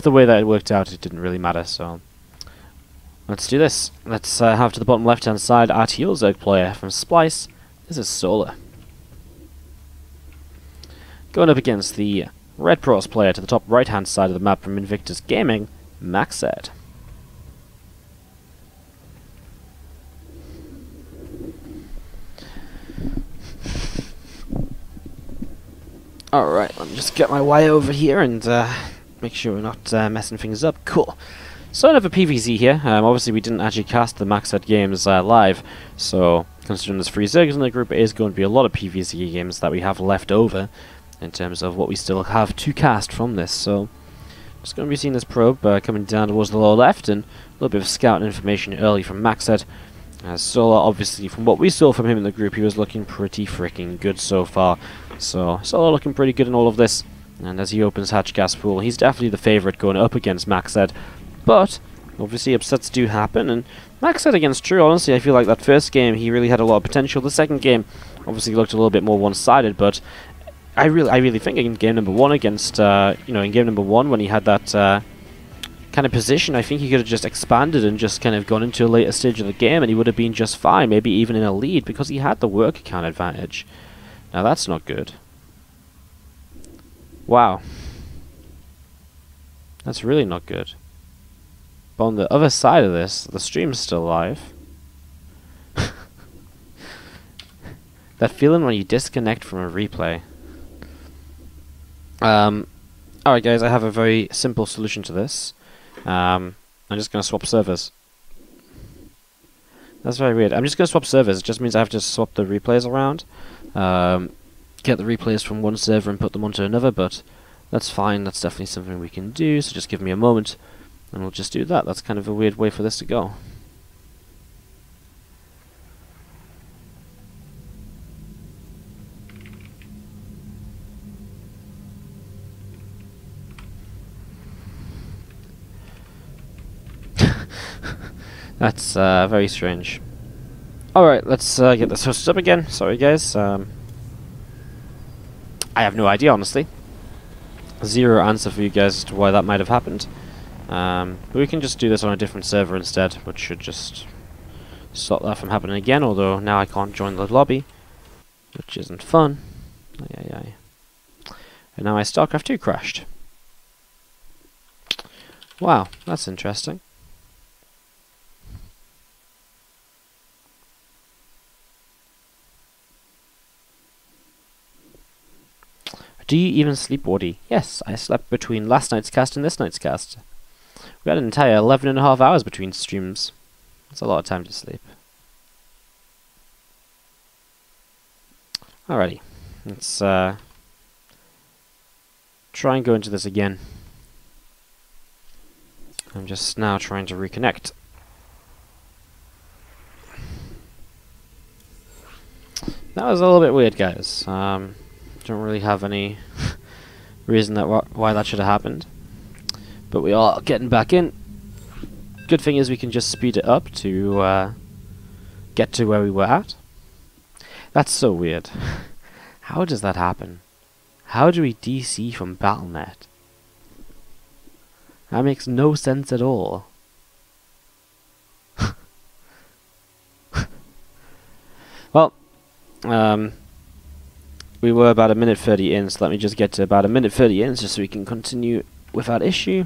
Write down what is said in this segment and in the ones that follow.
with the way that it worked out, it didn't really matter, so let's do this. Let's have to the bottom left hand side our Teal Zerg player from Splice. This is Solar. Going up against the Red Pros player to the top right hand side of the map from Invictus Gaming, MacSed. Alright, let me just get my way over here and make sure we're not messing things up. Cool. So another PvZ here. Obviously we didn't actually cast the MacSed games live, so considering there's 3 Zergs in the group, it is going to be a lot of PvZ games that we have left over in terms of what we still have to cast from this. So just going to be seeing this probe coming down towards the lower left, and a little bit of scouting information early from MacSed. Solar, obviously, from what we saw from him in the group, he was looking pretty freaking good so far. So, Solar looking pretty good in all of this. And as he opens Hatch Gas Pool, he's definitely the favourite going up against MacSed. But, obviously, upsets do happen. And MacSed against True, honestly, I feel like that first game, he really had a lot of potential. The second game, obviously, looked a little bit more one-sided. But I really think in game number 1 against, in game number 1, when he had that kind of position, I think he could have just expanded and just kind of gone into a later stage of the game, and he would have been just fine, maybe even in a lead, because he had the work account advantage. Now that's not good. Wow. That's really not good. But on the other side of this, the stream's still live. That feeling when you disconnect from a replay. Alright guys, I have a very simple solution to this. I'm just going to swap servers. That's very weird. I'm just going to swap servers. It just means I have to swap the replays around. Get the replays from one server and put them onto another, but that's fine. That's definitely something we can do, so just give me a moment and we'll just do that. That's kind of a weird way for this to go. That's very strange. Alright, let's get this hosted up again. Sorry guys. I have no idea, honestly. Zero answer for you guys as to why that might have happened. But we can just do this on a different server instead, which should just stop that from happening again, although now I can't join the lobby, which isn't fun. And now my StarCraft 2 crashed. Wow, that's interesting. Do you even sleep, Wardy? Yes, I slept between last night's cast and this night's cast. We had an entire 11.5 hours between streams. That's a lot of time to sleep. Alrighty. Let's try and go into this again. I'm just now trying to reconnect. That was a little bit weird, guys. Don't really have any reason that why that should have happened, but we are getting back in. Good thing is we can just speed it up to get to where we were at. That's so weird. How does that happen? How do we DC from Battle.net? That makes no sense at all. Well, we were about 1:30 in, so let me just get to about 1:30 in, just so we can continue without issue.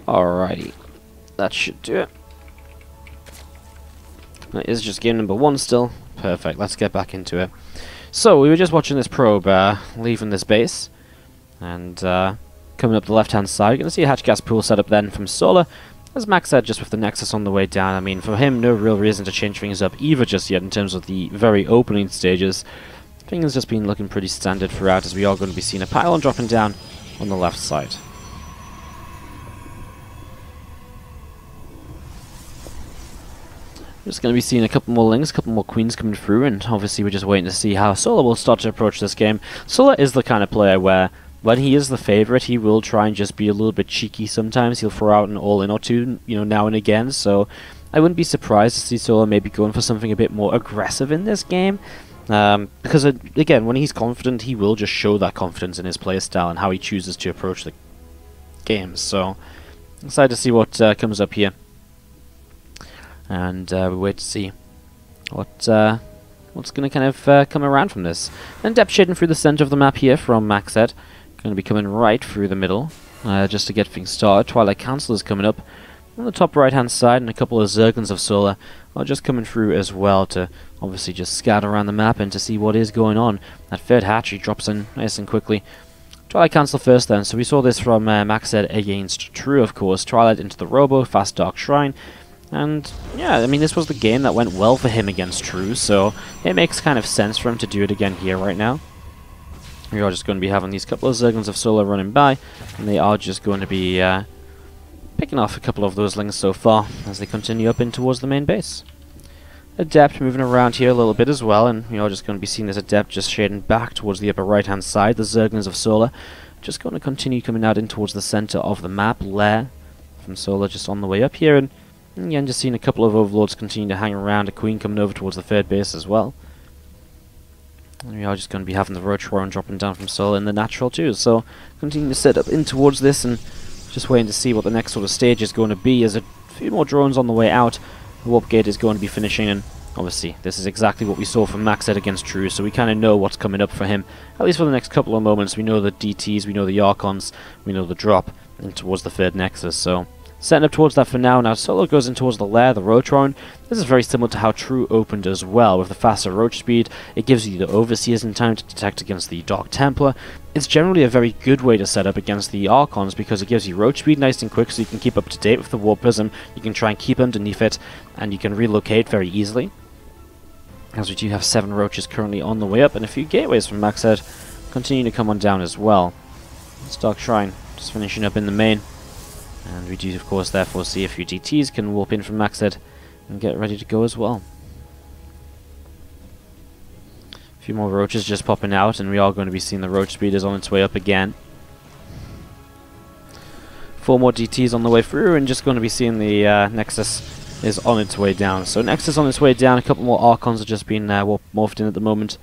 Alrighty, that should do it. That is just game number 1 still. Perfect, let's get back into it. So, we were just watching this probe leaving this base, and coming up the left-hand side, you're going to see a hatch gas pool set up then from Solar. As Max said, just with the Nexus on the way down, I mean, for him, no real reason to change things up either just yet in terms of the very opening stages. Things just been looking pretty standard throughout, as we are going to be seeing a pylon dropping down on the left side. We're just going to be seeing a couple more Lings, a couple more Queens coming through, and obviously we're just waiting to see how Solar will start to approach this game. Solar is the kind of player where, when he is the favourite, he will try and just be a little bit cheeky sometimes. He'll throw out an all-in or two, you know, now and again, so I wouldn't be surprised to see Solar maybe going for something a bit more aggressive in this game. Because, again, when he's confident, he will just show that confidence in his playstyle and how he chooses to approach the games. So, excited to see what comes up here. And we wait to see what's going to kind of come around from this. And depth shading through the center of the map here from MacSed. Going to be coming right through the middle, just to get things started. Twilight Council is coming up on the top right hand side, and a couple of Zerglings of Solar are just coming through as well to obviously just scatter around the map and to see what is going on. That third hatchery drops in nice and quickly. Twilight Council first then, so we saw this from MacSed against True, of course. Twilight into the Robo, Fast Dark Shrine. And yeah, I mean, this was the game that went well for him against True, so it makes kind of sense for him to do it again here right now. We are just going to be having these couple of Zerglings of Solar running by, and they are just going to be picking off a couple of those lings so far as they continue up in towards the main base. Adept moving around here a little bit as well, and we are just going to be seeing this Adept just shading back towards the upper right hand side. The Zerglings of Solar just going to continue coming out in towards the center of the map. Lair from Solar just on the way up here, and again, just seeing a couple of Overlords continue to hang around, a Queen coming over towards the third base as well. And we are just going to be having the Roach Warren dropping down from Solar in the natural too, so continuing to set up in towards this and just waiting to see what the next sort of stage is going to be. There's a few more drones on the way out. The Warp Gate is going to be finishing, and obviously this is exactly what we saw from MacSed against True, so we kind of know what's coming up for him, at least for the next couple of moments. We know the DTs, we know the Archons, we know the drop in towards the third Nexus, so setting up towards that for now. Now Solo goes in towards the Lair, the Roach Warren. This is very similar to how True opened as well. With the faster Roach speed, it gives you the Overseers in time to detect against the Dark Templar. It's generally a very good way to set up against the Archons because it gives you Roach speed nice and quick, so you can keep up to date with the Warp Prism. You can try and keep underneath it, and you can relocate very easily. As we do have 7 Roaches currently on the way up, and a few Gateways from MacSed continue to come on down as well. It's Dark Shrine just finishing up in the main. And we do, of course, therefore see a few DTs can warp in from MacSed and get ready to go as well. A few more Roaches just popping out, and we are going to be seeing the Roach speeders on its way up again. 4 more DTs on the way through, and just going to be seeing the Nexus is on its way down. So Nexus on its way down, a couple more Archons have just been morphed in at the moment.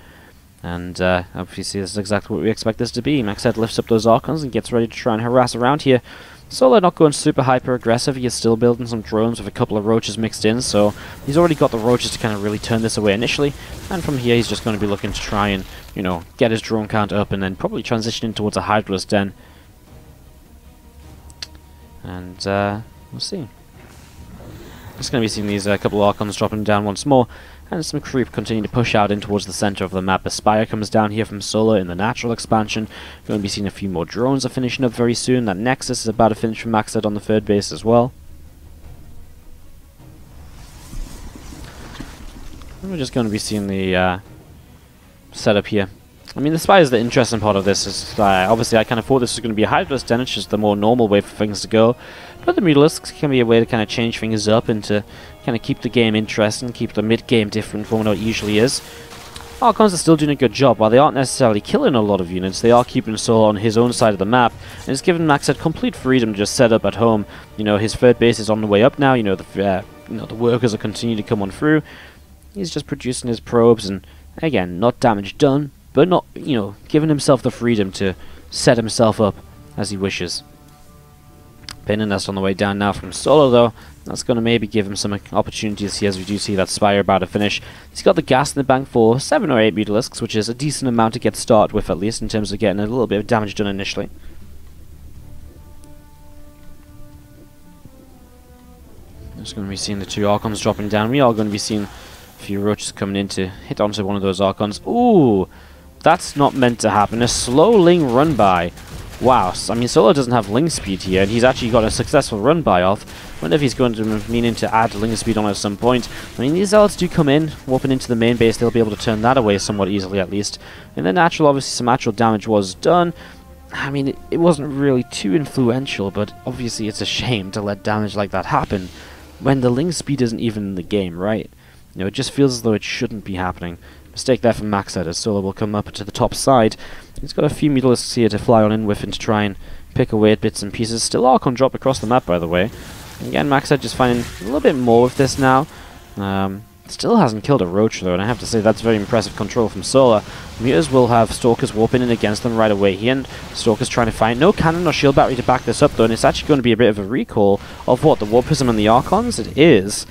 And obviously this is exactly what we expect this to be. MacSed lifts up those Archons and gets ready to try and harass around here. Solo not going super hyper aggressive, he is still building some drones with a couple of Roaches mixed in, so he's already got the Roaches to kind of really turn this away initially, and from here he's just going to be looking to try and, you know, get his drone count up and then probably transition in towards a Hydralisk den. And we'll see. Just going to be seeing these couple of Archons dropping down once more, and some creep continue to push out in towards the center of the map. Aspire comes down here from Solar in the natural expansion. Going to be seeing a few more drones are finishing up very soon. That Nexus is about to finish from MacSed on the third base as well. And we're just going to be seeing the setup here. I mean, the Spire is the interesting part of this. Is obviously I kind of thought this was going to be a Hydralisk den, it's just the more normal way for things to go. But the Mutalisks can be a way to kind of change things up and to kind of keep the game interesting, keep the mid-game different from what it usually is. Archons are still doing a good job. While they aren't necessarily killing a lot of units, they are keeping Solar on his own side of the map, and it's given MacSed complete freedom to just set up at home. You know, his third base is on the way up now. You know, the workers are continuing to come on through. He's just producing his probes, and again, not damage done, but not, you know, giving himself the freedom to set himself up as he wishes. Pinning Nest on the way down now from Solo, though. That's going to maybe give him some opportunities here, as we do see that Spire about to finish. He's got the gas in the bank for 7 or 8 Mutalisks, which is a decent amount to get started with, at least, in terms of getting a little bit of damage done initially. Just going to be seeing the 2 Archons dropping down. We are going to be seeing a few Roaches coming in to hit onto one of those Archons. Ooh! That's not meant to happen. A slow Ling run by. Wow, I mean, Solo doesn't have Ling speed here, and he's actually got a successful run by off. I wonder if he's going to be meaning to add Ling speed on at some point. I mean, these Zealots do come in, warping into the main base. They'll be able to turn that away somewhat easily, at least. In the natural, obviously, some actual damage was done. I mean, it wasn't really too influential, but obviously it's a shame to let damage like that happen when the Ling speed isn't even in the game, right? You know, it just feels as though it shouldn't be happening. Mistake there from MacSed, as Solo will come up to the top side. He's got a few Mutalisks here to fly on in with and to try and pick away at bits and pieces. Still Archon drop across the map, by the way. Again, MacSed just finding a little bit more with this now. Still hasn't killed a roach though, and I have to say that's very impressive control from Solar. Muters will have Stalkers warping in against them right away here, and Stalkers trying to find no cannon or shield battery to back this up though, and it's actually going to be a bit of a recall of what, the Warp Prism and the Archons? It is.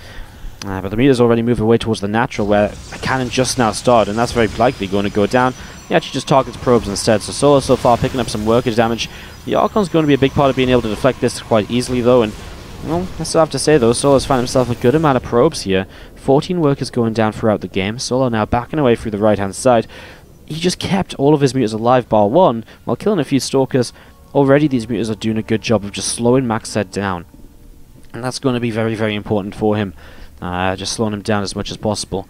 But the Muters already move away towards the natural where a cannon just now started, and that's very likely going to go down. He actually just targets probes instead, so Solar so far picking up some workage damage. The Archon's going to be a big part of being able to deflect this quite easily though, and well, I still have to say though, Solar's found himself a good amount of probes here. 14 workers going down throughout the game. Solar now backing away through the right hand side. He just kept all of his Muters alive bar one while killing a few Stalkers. Already these Muters are doing a good job of just slowing MacSed down. And that's going to be very, very important for him. Just slowing him down as much as possible.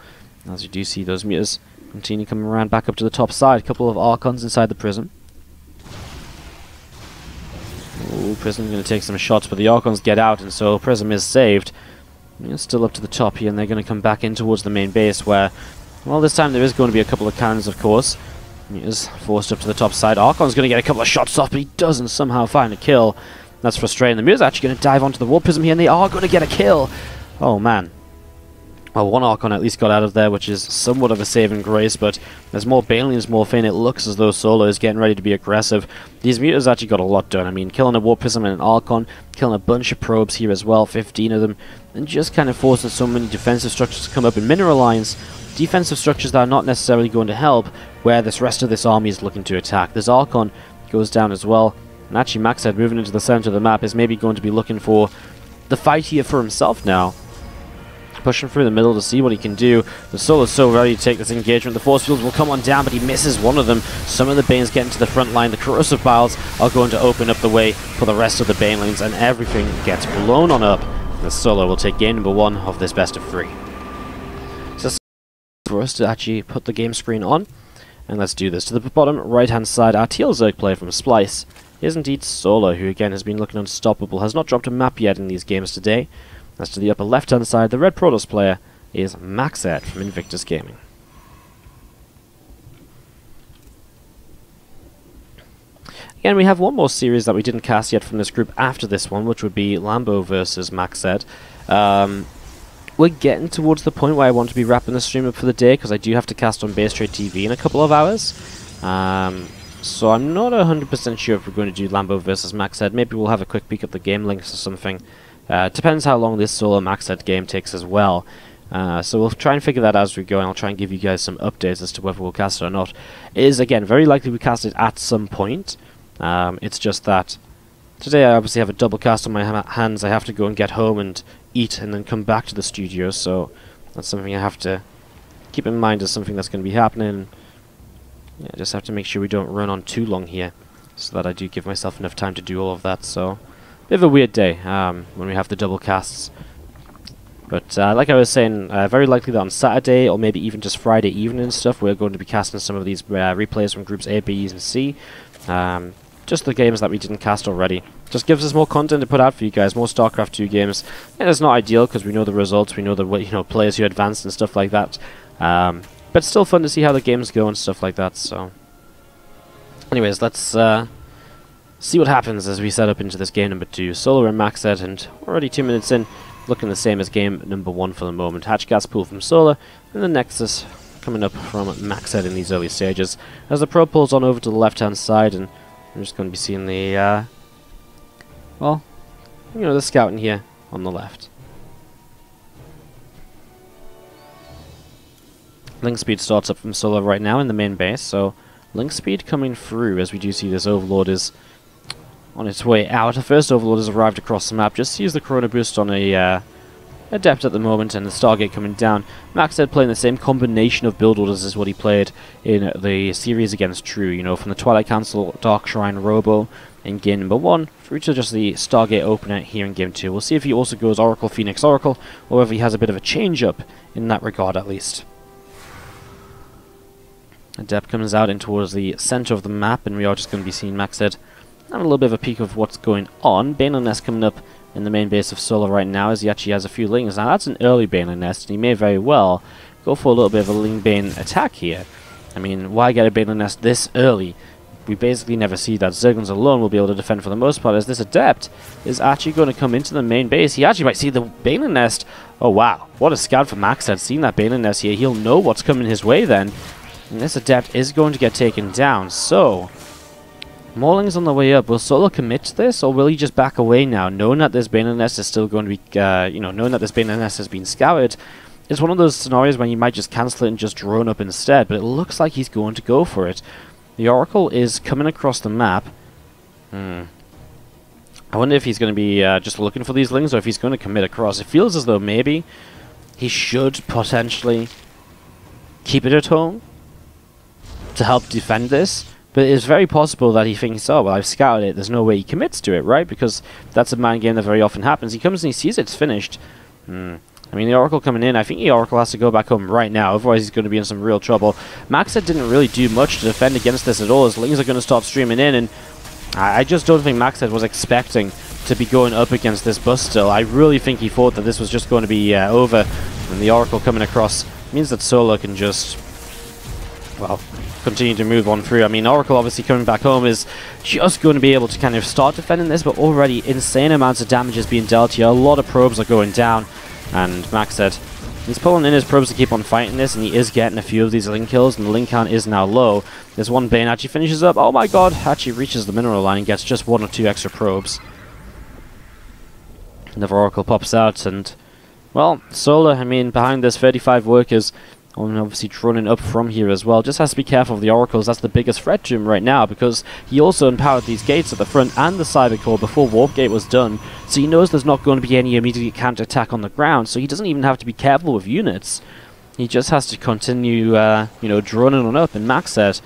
As you do see those Muters continue coming around back up to the top side. A couple of Archons inside the Prism. Ooh, Prism going to take some shots, but the Archons get out, and so Prism is saved. It's still up to the top here, and they're going to come back in towards the main base, where, well, this time there is going to be a couple of cannons, of course. He is forced up to the top side. Archon's going to get a couple of shots off, but he doesn't somehow find a kill. That's frustrating. The Muir's actually going to dive onto the Warp Prism here, and they are going to get a kill. Oh, man. Well, one Archon at least got out of there, which is somewhat of a saving grace, but there's more Banelings morphing. It looks as though Solar is getting ready to be aggressive. These Muters actually got a lot done. I mean, killing a Warp Prism and an Archon, killing a bunch of probes here as well, 15 of them, and just kind of forcing so many defensive structures to come up in mineral lines. Defensive structures that are not necessarily going to help where this rest of this army is looking to attack. This Archon goes down as well, and actually MacSed moving into the center of the map is maybe going to be looking for the fight here for himself now. Pushing through the middle to see what he can do. The Solar's so ready to take this engagement. The force fields will come on down, but he misses one of them. Some of the Banes getting to the front line. The corrosive piles are going to open up the way for the rest of the Banelings, and everything gets blown on up. The Solar will take game number 1 of this best of 3. So for us to actually put the game screen on, and let's do this. To the bottom right hand side, our Teal Zerg player from Splice is indeed Solar, who again has been looking unstoppable. Has not dropped a map yet in these games today. As to the upper left-hand side, the red Protoss player is MacSed from Invictus Gaming. Again, we have one more series that we didn't cast yet from this group after this one, which would be Lambo versus MacSed. We're getting towards the point where I want to be wrapping the stream up for the day, because I do have to cast on BaseTrade.TV in a couple of hours. So I'm not 100% sure if we're going to do Lambo versus MacSed. Maybe we'll have a quick peek at the game links or something. Depends how long this Solar MacSed game takes as well. So we'll try and figure that out as we go, and I'll try and give you guys some updates as to whether we'll cast it or not. It is, again, very likely we cast it at some point. It's just that today I obviously have a double cast on my hands. I have to go and get home and eat and then come back to the studio, so that's something I have to keep in mind as something that's going to be happening. Yeah, I just have to make sure we don't run on too long here, so that I do give myself enough time to do all of that. So bit of a weird day when we have the double casts. But like I was saying, very likely that on Saturday or maybe even just Friday evening and stuff, we're going to be casting some of these replays from groups A, B, and C. Just the games that we didn't cast already. Just gives us more content to put out for you guys, more StarCraft 2 games. And it's not ideal because we know the results, we know the players who advanced and stuff like that. But it's still fun to see how the games go and stuff like that. So, anyways, let's see what happens as we set up into this game number 2. Solar and MacSed, and already 2 minutes in, looking the same as game number 1 for the moment. Hatch gas pool from Solar, and the Nexus coming up from MacSed in these early stages. As the probe pulls on over to the left-hand side, and I'm just going to be seeing the, well, the scouting here on the left. Link speed starts up from Solar right now in the main base, so link speed coming through as we do see this Overlord is on its way out. The first Overlord has arrived across the map. Just sees the Corona Boost on a Adept at the moment, and the Stargate coming down. MacSed playing the same combination of build orders as what he played in the series against True, from the Twilight Council, Dark Shrine, Robo in game number 1, through to just the Stargate opener here in game 2. We'll see if he also goes Oracle, Phoenix, Oracle, or if he has a bit of a change-up in that regard at least. Adept comes out in towards the center of the map, and we are just going to be seeing MacSed having a little bit of a peek of what's going on. Baneling Nest coming up in the main base of Solar right now, as he actually has a few lings. Now that's an early Baneling Nest, and he may very well go for a little bit of a Ling Bane attack here. I mean, why get a Baneling Nest this early? we basically never see that. Zerglings alone will be able to defend for the most part, as this Adept is actually going to come into the main base. He actually might see the Baneling Nest. Oh wow, what a scout for MacSed. Seeing that Baneling Nest here, he'll know what's coming his way then. And this Adept is going to get taken down, so... Mauling's on the way up. Will Solo commit to this, or will he just back away now, knowing that this Baneling Nest is still going to be, knowing that this Baneling Nest has been scoured? It's one of those scenarios when you might just cancel it and just drone up instead, but it looks like he's going to go for it. The Oracle is coming across the map. I wonder if he's going to be just looking for these lings, or if he's going to commit across. It feels as though maybe he should potentially keep it at home to help defend this. But it's very possible that he thinks, oh, well, I've scouted it, there's no way he commits to it, right? Because that's a mind game that very often happens. He comes and he sees it's finished. I mean, the Oracle coming in, I think the Oracle has to go back home right now, otherwise he's going to be in some real trouble. MacSed didn't really do much to defend against this at all, as lings are going to start streaming in, and I just don't think MacSed was expecting to be going up against this bus still. I really think he thought that this was just going to be over, and the Oracle coming across means that Solo can just, well, continue to move on through. I mean, Oracle obviously coming back home is just going to be able to kind of start defending this, but already insane amounts of damage is being dealt here. A lot of probes are going down, and MacSed, he's pulling in his probes to keep on fighting this, and he is getting a few of these link kills, and the link count is now low. There's one Bane actually finishes up. Oh my god, actually reaches the mineral line and gets just 1 or 2 extra probes. Another Oracle pops out, and, well, Solar, I mean, behind this 35 workers, and obviously droning up from here as well. Just has to be careful of the Oracles. That's the biggest threat to him right now, because he also empowered these gates at the front and the Cyber Core before Warp Gate was done, so he knows there's not going to be any immediate counter-attack on the ground, so he doesn't even have to be careful with units. He just has to continue, droning on up, and MacSed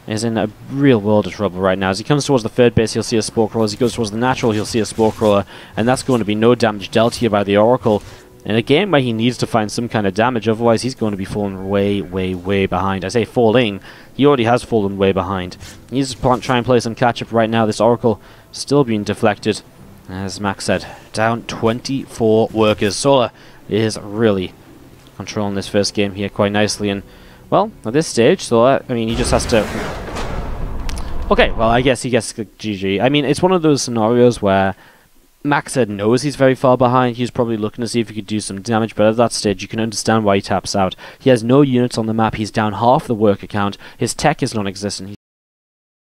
is in a real world of trouble right now. As he comes towards the third base, he'll see a Spore Crawler. As he goes towards the natural, he'll see a Spore Crawler, and that's going to be no damage dealt here by the Oracle. In a game where he needs to find some kind of damage, otherwise he's going to be falling way, way, way behind. I say falling, he already has fallen way behind. He needs to try and play some catch-up right now. This Oracle still being deflected, as MacSed, down 24 workers. Solar is really controlling this first game here quite nicely, and, well, at this stage, Solar, I mean, he just has to... Okay, well, I guess he gets GG. I mean, it's one of those scenarios where MacSed knows he's very far behind. He's probably looking to see if he could do some damage, but at that stage you can understand why he taps out. He has no units on the map. He's down half the worker count. His tech is non-existent.